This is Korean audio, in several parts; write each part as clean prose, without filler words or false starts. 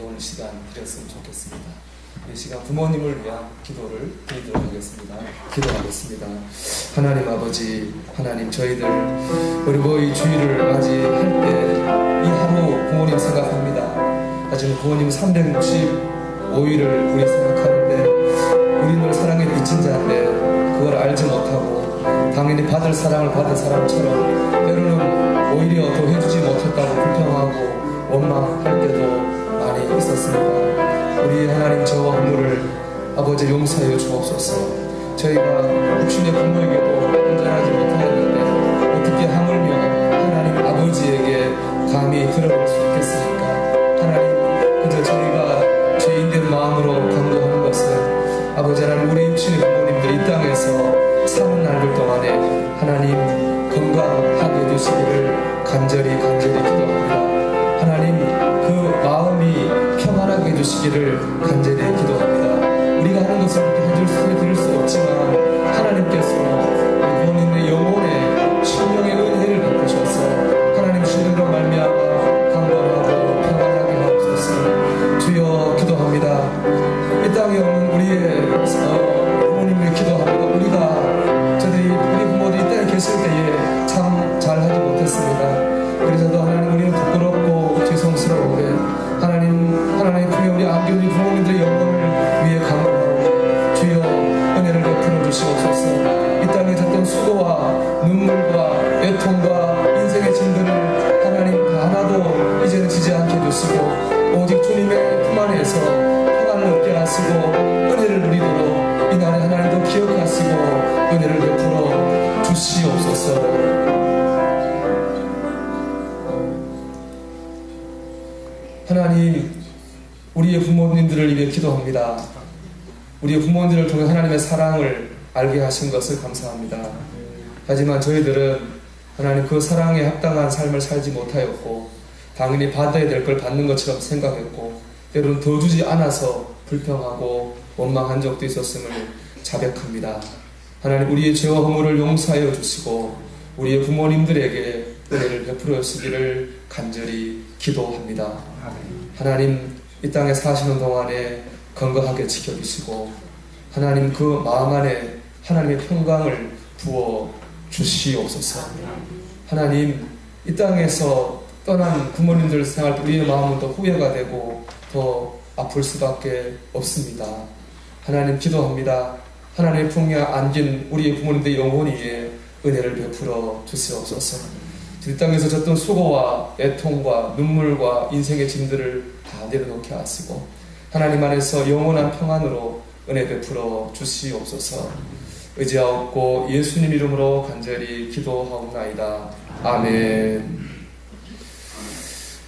오늘 시간 드렸으면 좋겠습니다. 이 시간 부모님을 위한 기도를 드리도록 하겠습니다. 기도하겠습니다. 하나님 아버지, 하나님 저희들 그리고 이 주일을 맞이할 때 이 하루 부모님 생각합니다. 하지만 부모님 365일을 우리 생각하는데 우리는 사랑의 빚진 자인데 그걸 알지 못하고 당연히 받을 사랑을 받은 사람처럼 때로는 오히려 더 해주지 못했다고 불평하고 원망할 때도 많이 있었습니다. 우리 하나님 저와 부모를 아버지 용서하여 주옵소서. 저희가 육신의 부모에게도 온전하지 못하였는데 어떻게 하물며 하나님 아버지에게 감히 드러낼 수 있겠습니까? 하나님 그저 저희가 죄인된 마음으로 간구하는 것은 아버지 하나님 우리 육신의 부모님들이 이 땅에서 사는 날들 동안에 하나님 건강하게 해주시기를 간절히 기도합니다. 하나님 그 마음이 평안하게 해주시기를 간절히 기도합니다. 우리가 하는 것을 해드릴 수 없지만 하나님께서 부모님의 영혼에 신령의 은혜를 베푸셔서 하나님 주님으로 말미암아 강건하고 평안하게 하옵소서. 주여 기도합니다. 이 땅에 오는 우리의 부모님을 기도합니다. 우리 부모들이 이 땅에 계실 때에 참 잘하지 못했습니다. 그래서도 하나님 우리는 부끄럽고 죄송스러운데 하나님 품에 우리 안겨준 부모님들의 영혼을 위해 간구하고 주여 은혜를 베풀어 주시옵소서. 이 땅에 졌던 수고와 눈물과 애통과 인생의 짐들을 하나님 하나도 이제는 지지 않게 해주시고 오직 주님의 품 안에서 평안을 얻게 하시고 은혜를 누리도록 이날에 하나님도 기억하시고 은혜를 베풀어 주시옵소서. 하나님 우리의 부모님들을 위해 기도합니다. 우리의 부모님들을 통해 하나님의 사랑을 알게 하신 것을 감사합니다. 하지만 저희들은 하나님 그 사랑에 합당한 삶을 살지 못하였고 당연히 받아야 될 걸 받는 것처럼 생각했고 때로는 더 주지 않아서 불평하고 원망한 적도 있었음을 자백합니다. 하나님 우리의 죄와 허물을 용서하여 주시고 우리의 부모님들에게 은혜를 베풀어 주시기를 간절히 기도합니다. 하나님 이 땅에 사시는 동안에 건강하게 지켜주시고 하나님 그 마음 안에 하나님의 평강을 부어 주시옵소서. 하나님 이 땅에서 떠난 부모님들 생활 우리의 마음은 더 후회가 되고 더 아플 수밖에 없습니다. 하나님 기도합니다. 하나님의 품에 안긴 우리의 부모님들의 영혼 위에 은혜를 베풀어 주시옵소서. 이 땅에서 졌던 수고와 애통과 눈물과 인생의 짐들을 다 내려놓게 하시고 하나님 안에서 영원한 평안으로 은혜 베풀어 주시옵소서. 의지하옵고 예수님 이름으로 간절히 기도하옵나이다. 아멘.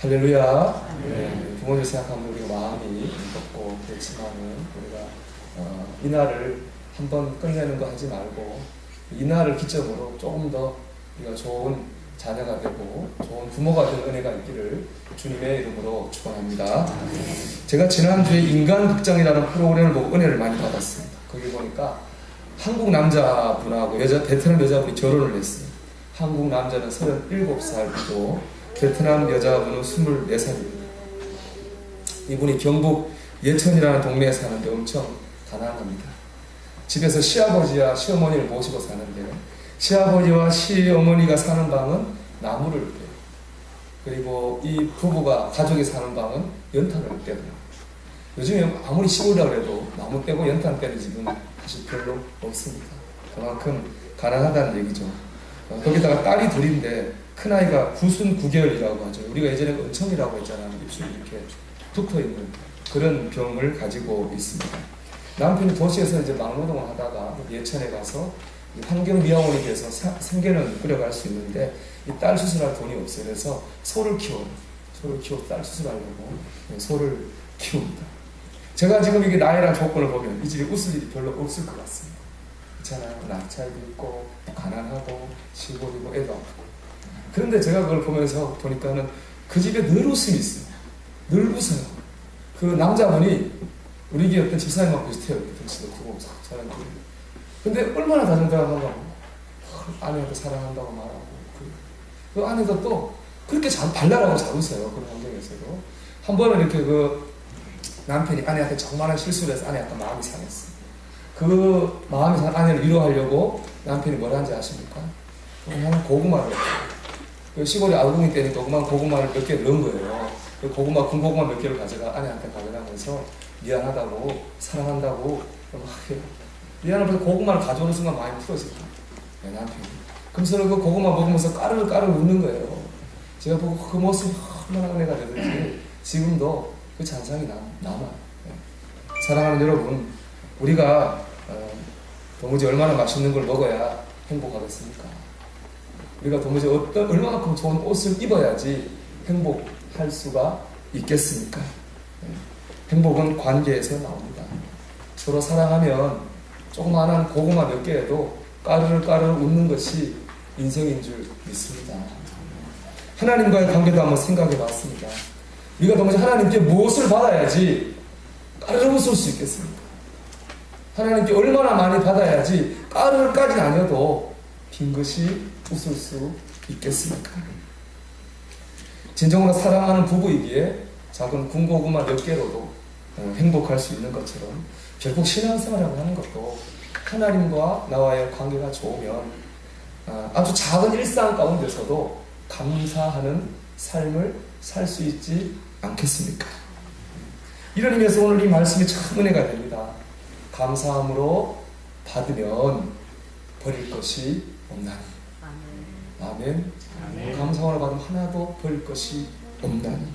할렐루야. 네, 부모님 생각하면 우리가 마음이 무겁고 그렇지만은 우리가 이날을 한번 끝내는 거 하지 말고 이날을 기점으로 조금 더 우리가 좋은 자녀가 되고 좋은 부모가 될 은혜가 있기를 주님의 이름으로 축원합니다. 제가 지난주에 인간극장이라는 프로그램을 보고 은혜를 많이 받았습니다. 거기 보니까 한국 남자분하고 베트남 여자분이 결혼을 했어요. 한국 남자는 37살이고 베트남 여자분은 24살입니다. 이분이 경북 예천이라는 동네에 사는데 엄청 가난합니다. 집에서 시아버지와 시어머니를 모시고 사는데 시아버지와 시어머니가 사는 방은 나무를 빼요. 그리고 이 부부가 가족이 사는 방은 연탄을 빼더라고요. 요즘에 아무리 시골이라 그래도 나무 빼고 연탄 빼는 집은 사실 별로 없습니다. 그만큼 가난하다는 얘기죠. 거기다가 딸이 둘인데 큰아이가 구순 9개월이라고 하죠. 우리가 예전에 은청이라고 했잖아요. 입술이 이렇게 붙어있는 그런 병을 가지고 있습니다. 남편이 도시에서 이제 막노동을 하다가 예천에 가서 환경미화원이 돼서 생계는 꾸려갈 수 있는데 이 딸 수술할 돈이 없어요. 그래서 소를 키워서 딸 수술하려고 소를 키웁니다. 제가 지금 이게 나이랑 조건을 보면 이 집에 웃을 일이 별로 없을 것 같습니다. 그렇잖아요. 낙차에도 있고 가난하고 시골이고 애도 아프고. 그런데 제가 그걸 보면서 보니까는 그 집에 늘 웃음이 있어요. 늘 웃어요. 그 남자분이 우리 집 어떤 집사님하고 비슷해요. 덩치도 크고 사람들이. 근데 얼마나 다정다감하고 아내한테 사랑한다고 말하고 그 아내도 또 그렇게 발랄하고 잘 웃어요. 그런 환경에서도 한 번은 이렇게 그 남편이 아내한테 정말한 실수를 해서 아내가 마음이 상했어. 그 마음이 상한 아내를 위로하려고 남편이 뭘 하는지 아십니까? 그냥 고구마를 그 시골에 아궁이 때니까 고구마를 몇 개 넣은 거예요. 그 고구마, 군고구마 몇 개를 가져가 아내한테 가져가면서 미안하다고, 사랑한다고 막 미안하면서 고구마를 가져오는 순간 마음이 풀어진다. 남편이. 그러면서 그 고구마 먹으면서 까르르 웃는 거예요. 제가 보고 그 모습이 얼마나 은혜가 되든지 지금도 그 잔상이 남아요. 사랑하는 여러분, 우리가 도무지 얼마나 맛있는 걸 먹어야 행복하겠습니까? 우리가 도무지 얼마만큼 좋은 옷을 입어야지 행복할 수가 있겠습니까? 행복은 관계에서 나옵니다. 서로 사랑하면 조그마한 고구마 몇 개에도 까르르 웃는 것이 인생인 줄 믿습니다. 하나님과의 관계도 한번 생각해 봤습니다. 우리가 도무지 하나님께 무엇을 받아야지 까르르 웃을 수 있겠습니까? 하나님께 얼마나 많이 받아야지 까르르까지는 아니어도 빈것이 웃을 수 있겠습니까? 진정으로 사랑하는 부부이기에 작은 군고구마 몇 개로도 행복할 수 있는 것처럼 결국 신앙생활이라고 하는 것도 하나님과 나와의 관계가 좋으면 아주 작은 일상 가운데서도 감사하는 삶을 살 수 있지 않겠습니까? 이런 의미에서 오늘 이 말씀이 참 은혜가 됩니다. 감사함으로 받으면 버릴 것이 없나니. 아멘. 감사함으로 받으면 하나도 버릴 것이 없나니.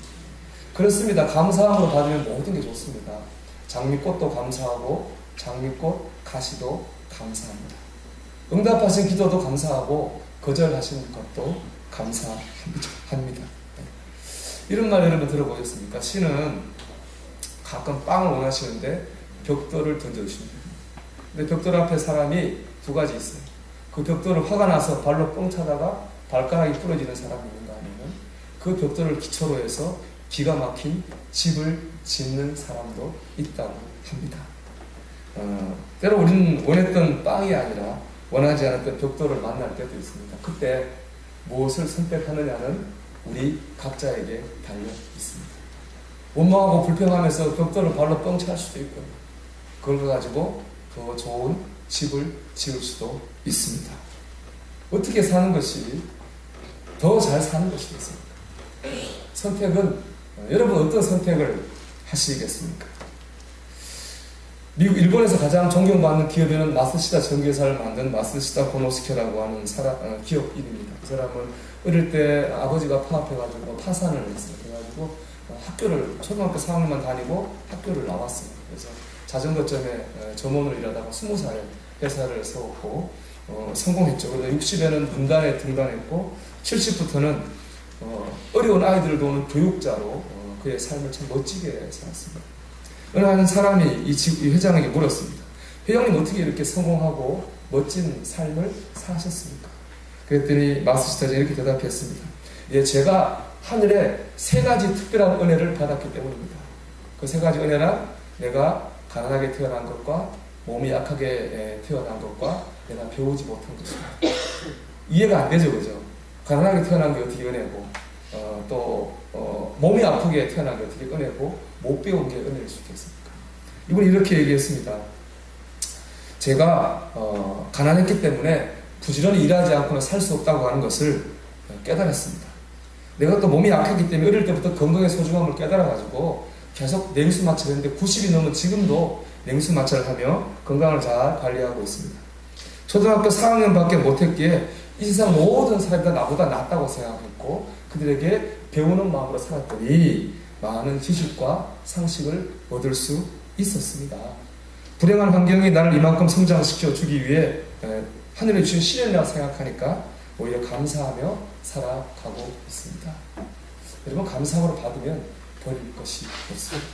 그렇습니다. 감사함으로 받으면 모든 게 좋습니다. 장미꽃도 감사하고 장미꽃 가시도 감사합니다. 응답하신 기도도 감사하고 거절하신 것도 감사합니다. 이런 말 여러분 들어보셨습니까? 신은 가끔 빵을 원하시는데 벽돌을 던져주십니다. 근데 벽돌 앞에 사람이 두 가지 있어요. 그 벽돌을 화가 나서 발로 뻥 차다가 발가락이 부러지는 사람이 있는가 하면 그 벽돌을 기초로 해서 기가 막힌 집을 짓는 사람도 있다고 합니다. 때로 우리는 원했던 빵이 아니라 원하지 않았던 벽돌을 만날 때도 있습니다. 그때 무엇을 선택하느냐는 우리 각자에게 달려 있습니다. 원망하고 불평하면서 벽돌을 발로 뻥 찰 수도 있고 그걸 가지고 더 좋은 집을 지을 수도 있습니다. 어떻게 사는 것이 더 잘 사는 것이겠습니까? 선택은 여러분 어떤 선택을 하시겠습니까? 일본에서 가장 존경받는 기업에는 마스시다 전기회사를 만든 마스시다 고노스케라고 하는 기업 이름입니다. 그 사람은 어릴 때 아버지가 파업해가지고 파산을 했어요. 그래가지고 초등학교 4학년만 다니고 학교를 나왔어요. 그래서 자전거점에 점원으로 일하다가 20살에 회사를 세웠고 성공했죠. 그래서 60에는 분단에 등단했고 70부터는 어려운 아이들을 도우는 교육자로 그의 삶을 참 멋지게 살았습니다. 어느 한 사람이 이 회장에게 물었습니다. 회장님 어떻게 이렇게 성공하고 멋진 삶을 사셨습니까? 그랬더니 마스시타가 이렇게 대답했습니다. 예, 제가 하늘에 3가지 특별한 은혜를 받았기 때문입니다. 그 3가지 은혜란 내가 가난하게 태어난 것과 몸이 약하게 태어난 것과 내가 배우지 못한 것입니다. 이해가 안 되죠, 그죠? 가난하게 태어난 게 어떻게 은혜고 몸이 아프게 태어난 게 어떻게 은혜고 못 배운 게 은혜일 수 있겠습니까? 이분이 이렇게 얘기했습니다. 제가 가난했기 때문에 부지런히 일하지 않고는 살 수 없다고 하는 것을 깨달았습니다. 내가 또 몸이 약하기 때문에 어릴 때부터 건강의 소중함을 깨달아가지고 계속 냉수마취를 했는데 90이 넘은 지금도 냉수마취를 하며 건강을 잘 관리하고 있습니다. 초등학교 4학년밖에 못했기에 이 세상 모든 사람이 다 나보다 낫다고 생각했고 그들에게 배우는 마음으로 살았더니 많은 지식과 상식을 얻을 수 있었습니다. 불행한 환경이 나를 이만큼 성장시켜 주기 위해 하늘에 주신 시련이라고 생각하니까 오히려 감사하며 살아가고 있습니다. 여러분 감사함으로 받으면 버릴 것이 없습니다.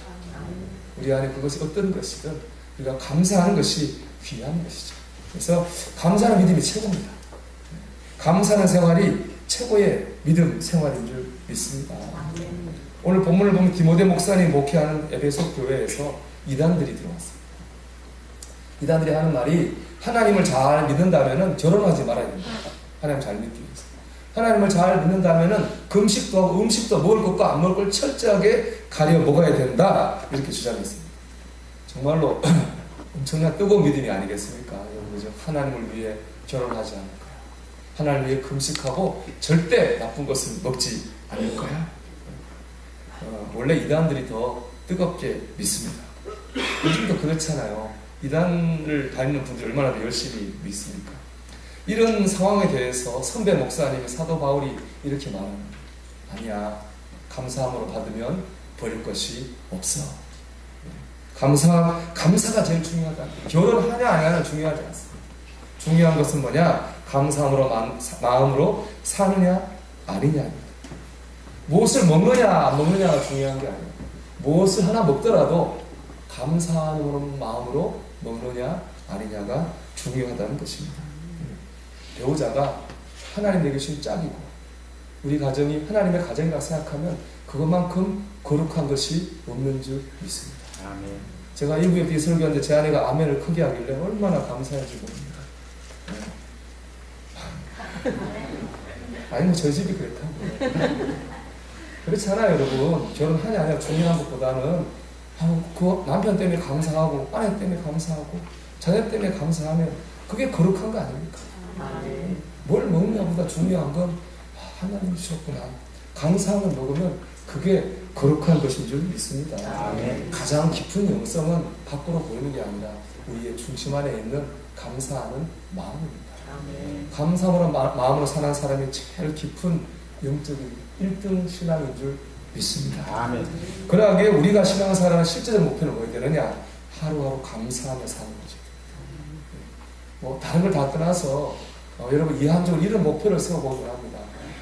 우리 안에 그것이 어떤 것이든 우리가 감사하는 것이 귀한 것이죠. 그래서 감사하는 믿음이 최고입니다. 감사하는 생활이 최고의 믿음 생활인 줄 믿습니다. 오늘 본문을 보면 디모데 목사님 목회하는 에베소 교회에서 이단들이 들어왔습니다. 이단들이 하는 말이 하나님을 잘 믿는다면 결혼하지 말아야 된다. 하나님 잘 믿기 위해서. 하나님을 잘 믿는다면은 금식도 하고 음식도 먹을 것과 안 먹을 걸 철저하게 가려 먹어야 된다. 이렇게 주장했습니다. 정말로 엄청난 뜨거운 믿음이 아니겠습니까? 여러분, 하나님을 위해 결혼하지 않을 거야. 하나님을 위해 금식하고 절대 나쁜 것은 먹지 않을 거야. 원래 이단들이 더 뜨겁게 믿습니다. 요즘도 그렇잖아요. 이단을 다니는 분들이 얼마나 더 열심히 믿습니까? 이런 상황에 대해서 선배 목사님이 사도 바울이 이렇게 말합니다. 아니야. 감사함으로 받으면 버릴 것이 없어. 감사가 제일 중요하다. 결혼하냐 안 하냐 중요하지 않습니다. 중요한 것은 뭐냐? 감사함으로 마음으로 사느냐 아니냐. 무엇을 먹느냐 안 먹느냐가 중요한 게 아니에요. 무엇을 하나 먹더라도 감사하는 마음으로 먹느냐 아니냐가 중요하다는 것입니다. 배우자가 하나님에게 주신 짝이고 우리 가정이 하나님의 가정이라고 생각하면 그것만큼 거룩한 것이 없는 줄 믿습니다. 아멘. 제가 이브에 설교하는데 제 아내가 아멘을 크게 하길래 얼마나 감사한지 모릅니다. 아니 뭐 저희 집이 그렇다고. 그렇잖아요 여러분. 결혼하냐 아니냐 중요한 것보다는 그 남편 때문에 감사하고 아내 때문에 감사하고 자녀 때문에 감사하면 그게 거룩한 거 아닙니까? 뭘 먹느냐보다 중요한 건 하나님이 주셨구나. 감사함을 먹으면 그게 거룩한 것인 줄 믿습니다. 아멘. 가장 깊은 영성은 밖으로 보이는 게 아니라 우리의 중심 안에 있는 감사하는 마음입니다. 아멘. 감사함으로 마음으로 사는 사람이 제일 깊은 영적인 1등 신앙인 줄 믿습니다. 아멘. 그러하게 우리가 신앙생활하는 실제적 목표는 뭐야 되느냐? 하루하루 감사하며 사는 거죠. 뭐 다른 걸 다 떠나서 여러분 이 한 주간 이런 목표를 세워보기 합니다.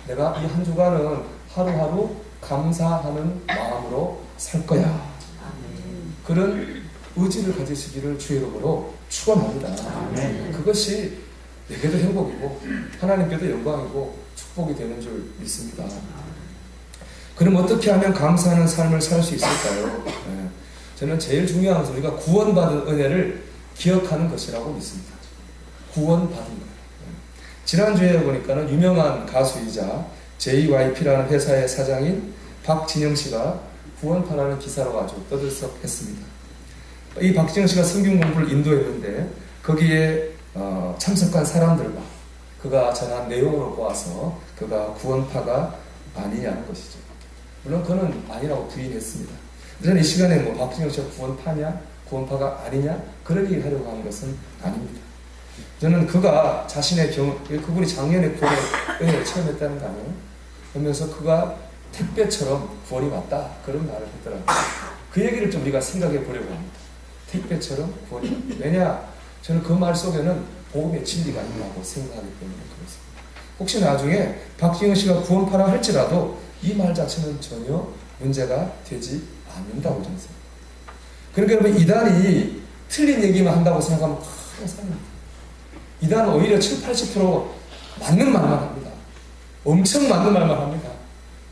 내가 이 한 주간은 하루하루 감사하는 마음으로 살 거야. 아멘. 그런 의지를 가지시기를 주의 이름으로 축원합니다. 아멘. 그것이 내게도 행복이고 하나님께도 영광이고 축복이 되는 줄 믿습니다. 그럼 어떻게 하면 감사하는 삶을 살 수 있을까요? 네. 저는 제일 중요한 것은 우리가 구원받은 은혜를 기억하는 것이라고 믿습니다. 구원받은 거예요. 지난주에 보니까는 유명한 가수이자 JYP라는 회사의 사장인 박진영 씨가 구원파라는 기사로 아주 떠들썩했습니다. 이 박진영 씨가 성경 공부를 인도했는데 거기에 참석한 사람들과 그가 전한 내용으로 보아서 그가 구원파가 아니냐는 것이죠. 물론 그는 아니라고 부인했습니다. 저는 이 시간에 뭐 박진영 씨가 구원파냐 구원파가 아니냐 그런 얘기를 하려고 하는 것은 아닙니다. 저는 그가 자신의 그분이 작년에 구원의 은혜를 체험했다는 거 아니에요? 그러면서 그가 택배처럼 구원이 왔다 그런 말을 했더라고요. 그 얘기를 좀 우리가 생각해 보려고 합니다. 택배처럼 구원이 왔다. 왜냐? 저는 그 말 속에는 복음의 진리가 있다고 생각하기 때문에 그렇습니다. 혹시 나중에 박진영 씨가 구원파라 할지라도 이 말 자체는 전혀 문제가 되지 않는다고 저는 생각합니다. 그러니까 여러분 이단이 틀린 얘기만 한다고 생각하면 큰 상입니다. 이단은 오히려 70-80% 맞는 말만 합니다. 엄청 맞는 말만 합니다.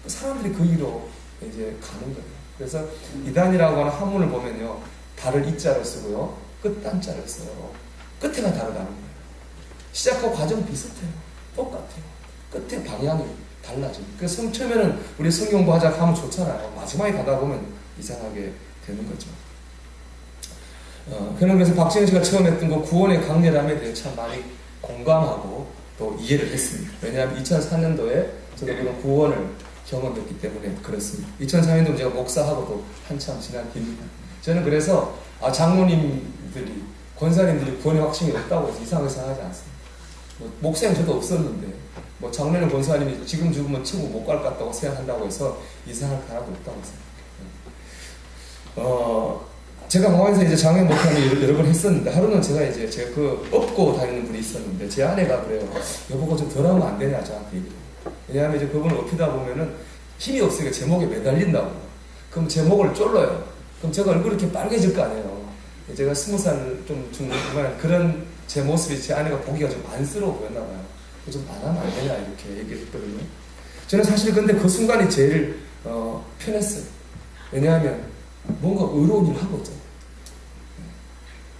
사람들이 그 이로 이제 가는 거예요. 그래서 이단이라고 하는 한문을 보면요. 달을 이자를 쓰고요. 끝단자를 써요. 끝에가 다르다는 거예요. 시작과 과정 비슷해요. 똑같아요. 끝에 방향이 달라져요. 그래서 처음에는 우리 성경 공부하자 하면 좋잖아요. 마지막에 가다 보면 이상하게 되는 거죠. 그래서 박진영 씨가 처음 했던 거 구원의 강렬함에 대해 참 많이 공감하고 또 이해를 했습니다. 왜냐하면 2004년도에 저도 그런 구원을 경험했기 때문에 그렇습니다. 2004년도 제가 목사하고도 한참 지난 뒤입니다. 저는 그래서 장로님들이 권사님들이 구원의 확신이 없다고 해서 이상하게 생각하지 않습니다. 목사님 저도 없었는데 장로님 권사님이 지금 죽으면 천국 못 갈 것 같다고 생각한다고 해서 이상할 거 하나도 없다고 생각해요. 제가 공항에서 이제 장애 목사님 여러 번 했었는데 하루는 제가 그 업고 다니는 분이 있었는데 제 아내가 그래요. 여보가 좀 덜 하면 안 되냐 저한테 얘기해요. 왜냐하면 이제 그분을 업히다 보면은 힘이 없으니까 제 목에 매달린다고. 그럼 제 목을 졸라요. 그럼 제가 얼굴이 이렇게 빨개질 거 아니에요. 제가 20살 좀 중간 그런 제 모습이 제 아내가 보기가 좀 안쓰러워 보였나 봐요. 좀 안 하면 안 되냐 이렇게 얘기를 했거든요. 저는 사실 근데 그 순간이 제일 편했어요. 왜냐하면 뭔가 의로운 일을 하고 있잖아요.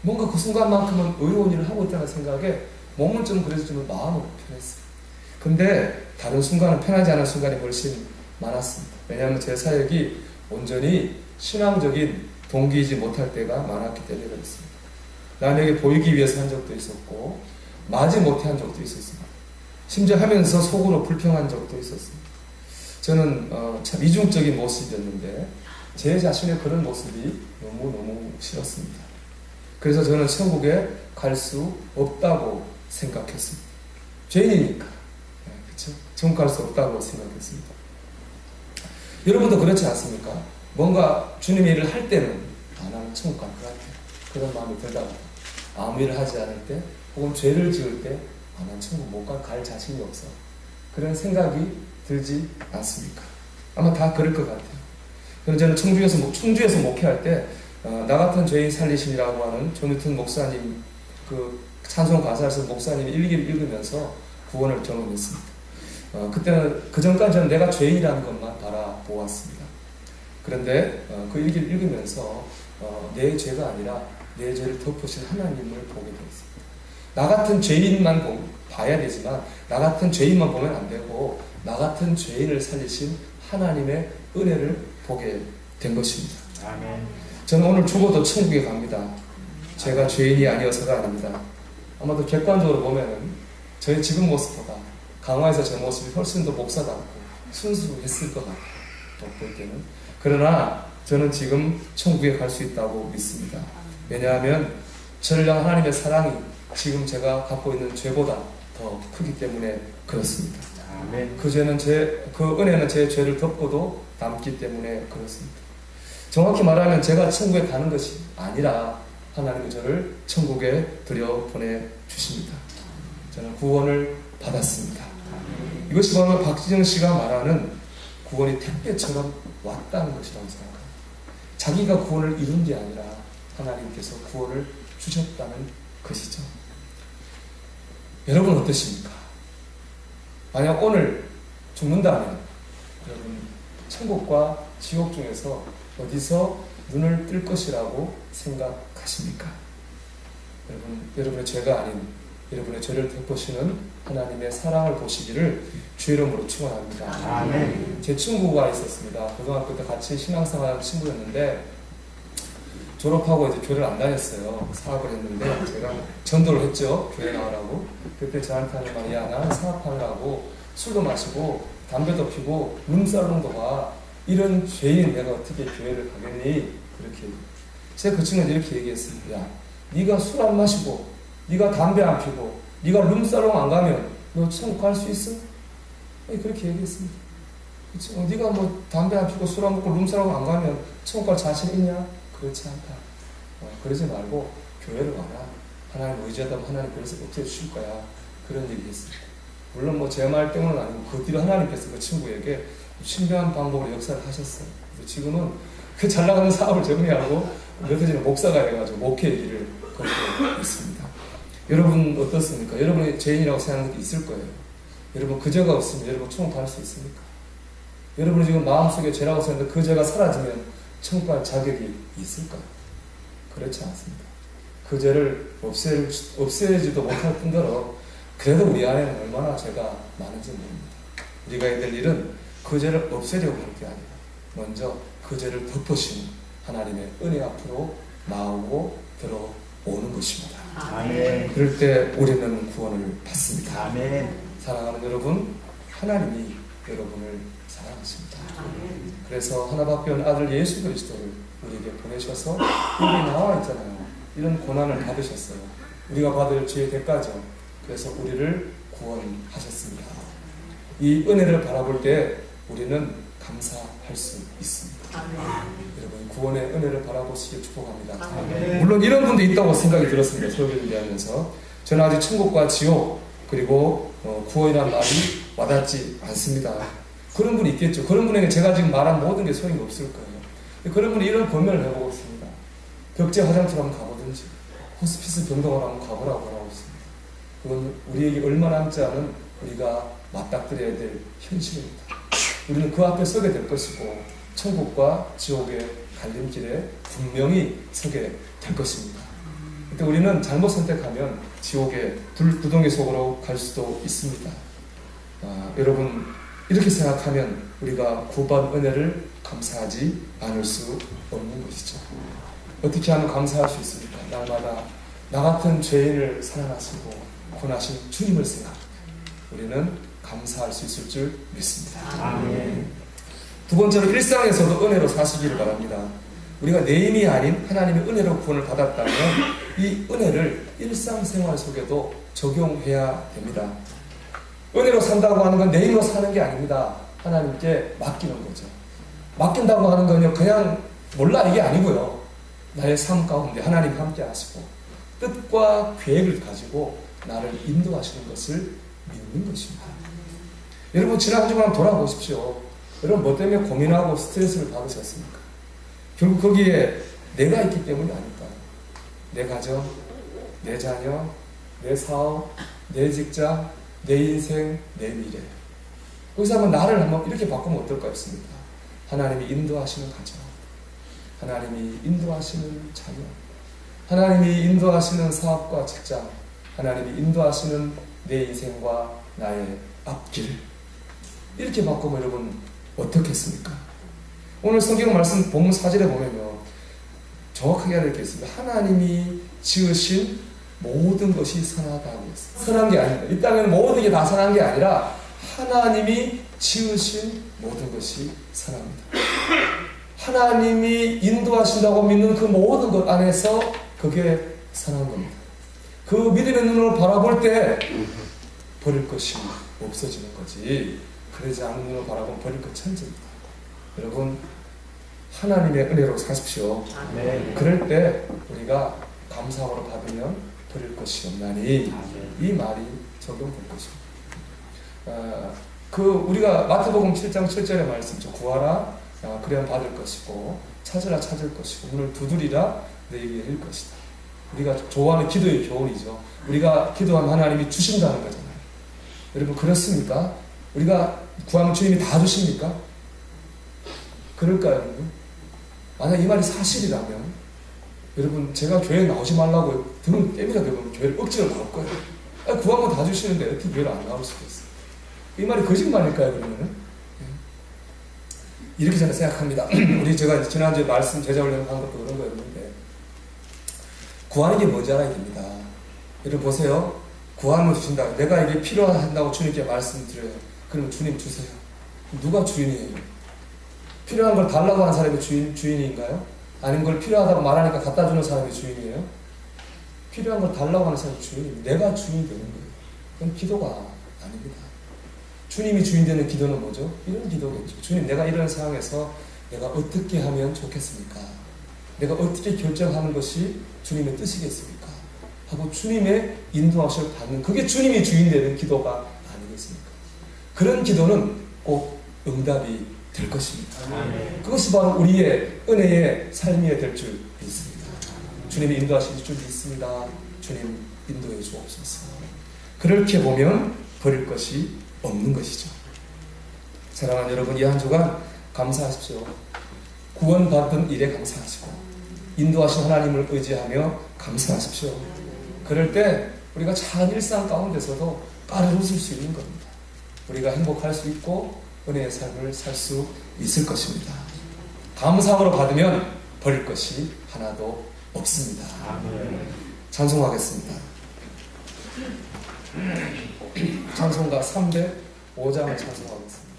뭔가 그 순간만큼은 의로운 일을 하고 있다는 생각에 몸은 좀 그래서 좀 마음은 편했어요. 근데 다른 순간은 편하지 않은 순간이 훨씬 많았습니다. 왜냐하면 제 사역이 온전히 신앙적인 동기이지 못할 때가 많았기 때문에 그렇습니다. 남에게 보이기 위해서 한 적도 있었고 마지 못해 한 적도 있었습니다. 심지어 하면서 속으로 불평한 적도 있었습니다. 저는 참 이중적인 모습이었는데 제 자신의 그런 모습이 너무너무 싫었습니다. 그래서 저는 천국에 갈 수 없다고 생각했습니다. 죄인이니까. 그렇죠? 천국 갈 수 없다고 생각했습니다. 여러분도 그렇지 않습니까? 뭔가 주님의 일을 할 때는 나는 천국 갈 것 같아. 그런 마음이 들다가 아무 일을 하지 않을 때 혹은 죄를 지을 때 난 천국 못 갈 자신이 없어. 그런 생각이 들지 않습니까? 아마 다 그럴 것 같아요. 그래서 저는 충주에서 목회할 때 나 같은 죄인 살리심이라고 하는 조뉴턴 목사님 그 찬송 가사에서 목사님이 일기를 읽으면서 구원을 경험했습니다. 그때는 그 전까지는 내가 죄인이라는 것만 바라보았습니다. 그런데 그 일기를 읽으면서 내 죄가 아니라 내 죄를 덮으신 하나님을 보게 되었습니다. 나 같은 죄인만 봐야 되지만 나 같은 죄인만 보면 안 되고 나 같은 죄인을 살리신 하나님의 은혜를 보게 된 것입니다. 아멘. 저는 오늘 죽어도 천국에 갑니다. 제가 죄인이 아니어서가 아닙니다. 아마도 객관적으로 보면은 저의 지금 모습보다 강화에서 제 모습이 훨씬 더 목사답고 순수했을 것 같아요. 볼 때는. 그러나 저는 지금 천국에 갈 수 있다고 믿습니다. 왜냐하면 저를 향한 하나님의 사랑이 지금 제가 갖고 있는 죄보다 더 크기 때문에 그렇습니다. 아멘. 그 은혜는 제 죄를 덮고도 남기 때문에 그렇습니다. 정확히 말하면 제가 천국에 가는 것이 아니라 하나님이 저를 천국에 들여보내 주십니다. 저는 구원을 받았습니다. 이것이 바로 박지정 씨가 말하는 구원이 택배처럼 왔다는 것이라고 생각합니다. 자기가 구원을 이룬 게 아니라 하나님께서 구원을 주셨다는 것이죠. 여러분 어떠십니까? 만약 오늘 죽는다면 여러분 천국과 지옥 중에서 어디서 눈을 뜰 것이라고 생각하십니까? 여러분의 죄가 아닌 여러분의 죄를 덮으시는 하나님의 사랑을 보시기를 주의 이름으로 축원합니다. 아멘. 제 친구가 있었습니다. 고등학교 때 같이 신앙생활하는 친구였는데 졸업하고 이제 교회를 안 다녔어요. 사업을 했는데 제가 전도를 했죠. 교회 나오라고. 그때 저한테 하는 말이 야 나는 사업하느라고 술도 마시고 담배도 피고 룸살롱도 가. 이런 죄인 내가 어떻게 교회를 가겠니? 그렇게 제가 그 친구한테 이렇게 얘기했습니다. 야 네가 술 안 마시고 네가 담배 안 피고 네가 룸살롱 안 가면 너 천국 갈 수 있어? 그렇게 얘기했습니다. 그쵸? 네가 뭐 담배 안 피고 술 안 먹고 룸살롱 안 가면 천국 갈 자신 있냐? 그렇지 않다. 그러지 말고 교회를 와라. 하나님 의지하다면 하나님 그래서 어떻게 주실 거야. 그런 얘기 했습니다. 물론 뭐 제 말 때문은 아니고 그 뒤로 하나님께서 그 친구에게 신비한 방법으로 역사를 하셨어요. 그래서 지금은 그 잘 나가는 사업을 정리하고 몇해지는 목사가 돼가지고 목회의 길을 걷고 있습니다. 여러분 어떻습니까? 여러분이 죄인이라고 생각하는 게 있을 거예요. 여러분 그 죄가 없으면 여러분 천국 갈 수 있습니까? 여러분이 지금 마음속에 죄라고 생각하는데 그 죄가 사라지면 천국 갈 자격이 있을까요? 그렇지 않습니다. 그 죄를 없애지도 못할 뿐더러 그래도 우리 안에는 얼마나 죄가 많은지 모릅니다. 우리가 해야 될 일은 그 죄를 없애려고 하는 게 아니라 먼저 그 죄를 덮으시는 하나님의 은혜 앞으로 나오고 들어오는 것입니다. 아멘. 그럴 때 우리는 구원을 받습니다. 아멘. 사랑하는 여러분, 하나님이 여러분을 사랑하십니다. 그래서 하나밖에 없는 아들 예수 그리스도를 우리에게 보내셔서 여기 나와 있잖아요. 이런 고난을 받으셨어요. 우리가 받을 죄의 대가죠. 그래서 우리를 구원하셨습니다. 이 은혜를 바라볼 때 우리는 감사할 수 있습니다. 여러분 구원의 은혜를 바라보시길 축복합니다. 물론 이런 분도 있다고 생각이 들었습니다. 설교 준비하면서 저는 아직 천국과 지옥 그리고 구원이라는 말이 와닿지 않습니다. 그런 분이 있겠죠. 그런 분에게 제가 지금 말한 모든 게 소용이 없을 거예요. 그런 분이 이런 고민을 해보고 있습니다. 벽제 화장실 한번 가보든지 호스피스 병동을 한번 가보라고 하고 있습니다. 그건 우리에게 얼마 남지 않은 우리가 맞닥뜨려야 될 현실입니다. 우리는 그 앞에 서게 될 것이고 천국과 지옥의 갈림길에 분명히 서게 될 것입니다. 그때 우리는 잘못 선택하면 지옥의 불구덩이 속으로 갈 수도 있습니다. 여러분 이렇게 생각하면 우리가 구받은 은혜를 감사하지 않을 수 없는 것이죠. 어떻게 하면 감사할 수 있습니까? 날마다 나 같은 죄인을 사랑하시고 권하신 주님을 생각하면 우리는 감사할 수 있을 줄 믿습니다. 아멘. 두 번째로 일상에서도 은혜로 사시기를 바랍니다. 우리가 내 힘이 아닌 하나님의 은혜로 구원을 받았다면 이 은혜를 일상생활 속에도 적용해야 됩니다. 은혜로 산다고 하는 건 내 힘으로 사는 게 아닙니다. 하나님께 맡기는 거죠. 맡긴다고 하는 건요, 그냥 몰라 이게 아니고요. 나의 삶 가운데 하나님 함께 하시고 뜻과 계획을 가지고 나를 인도하시는 것을 믿는 것입니다. 여러분 지난 한 주간 돌아보십시오. 여러분 뭐 때문에 고민하고 스트레스를 받으셨습니까? 결국 거기에 내가 있기 때문이 아닐까요? 내 가정, 내 자녀, 내 사업, 내 직장, 내 인생, 내 미래. 거기서 한번 나를 한번 이렇게 바꾸면 어떨까였습니까? 하나님이 인도하시는 가정, 하나님이 인도하시는 자녀, 하나님이 인도하시는 사업과 직장, 하나님이 인도하시는 내 인생과 나의 앞길. 이렇게 바꾸면 여러분 어떻겠습니까? 오늘 성경 말씀 본문 4절에 보면요, 정확하게 이렇게 있습니다. 하나님이 지으신 모든 것이 선하다고 했어요. 선한 게 아닙니다. 이 땅에는 모든 게 다 선한 게 아니라 하나님이 지으신 모든 것이 선합니다. 하나님이 인도하신다고 믿는 그 모든 것 안에서 그게 선한 겁니다. 그 믿음의 눈으로 바라볼 때 버릴 것이 없어지는 거지, 그러지 않은 눈으로 바라보면 버릴 것 천지입니다. 여러분 하나님의 은혜로 사십시오. 네. 그럴 때 우리가 감사함으로 받으면 버릴 것이 없나니, 이 말이 적용될 것입니다. 우리가 마태복음 7장 7절의 말씀이죠. 구하라 그래야 받을 것이고 찾으라 찾을 것이고 문을 두드리라 너에게 열릴 것이다. 우리가 좋아하는 기도의 교훈이죠. 우리가 기도하면 하나님이 주신다는 거잖아요. 여러분 그렇습니까? 우리가 구하면 주님이 다 주십니까? 그럴까요, 여러분? 만약 이 말이 사실이라면 여러분 제가 교회에 나오지 말라고 등을 떼밀어 대면 교회를 억지로 나올 거예요. 구하면 다 주시는데 어떻게 교회를 안 나올 수가 있어요? 이 말이 거짓말일까요, 그러면은? 이렇게 저는 생각합니다. 우리 제가 지난주에 말씀 제자 훈련 한 것도 그런 거였는데, 구하는 게 뭔지 알아야 됩니다. 여러분 보세요. 구하면 주신다. 내가 이게 필요하다고 주님께 말씀드려요. 그러면 주님 주세요. 누가 주인이에요? 필요한 걸 달라고 하는 사람이 주인인가요? 아닌 걸 필요하다고 말하니까 갖다 주는 사람이 주인이에요? 필요한 걸 달라고 하는 사람이 주인입니다. 내가 주인이 되는 거예요. 그건 기도가 아닙니다. 주님이 주인 되는 기도는 뭐죠? 이런 기도겠죠. 주님, 내가 이런 상황에서 내가 어떻게 하면 좋겠습니까? 내가 어떻게 결정하는 것이 주님의 뜻이겠습니까? 하고 주님의 인도하심을 받는, 그게 주님이 주인 되는 기도가 아니겠습니까? 그런 기도는 꼭 응답이 될 것입니다. 그것이 바로 우리의 은혜의 삶이 될 줄 믿습니다. 주님이 인도하실 줄 믿습니다. 주님 인도해 주옵소서. 그렇게 보면 버릴 것이 없는 것이죠. 사랑하는 여러분, 이 한 주간 감사하십시오. 구원받은 일에 감사하시고 인도하신 하나님을 의지하며 감사하십시오. 그럴 때 우리가 참 일상 가운데서도 까르르 웃을 수 있는 겁니다. 우리가 행복할 수 있고 은혜의 삶을 살 수 있을 것입니다. 감사함으로 받으면 버릴 것이 하나도 없습니다. 찬송하겠습니다. 찬송가 305장을 찬송하겠습니다.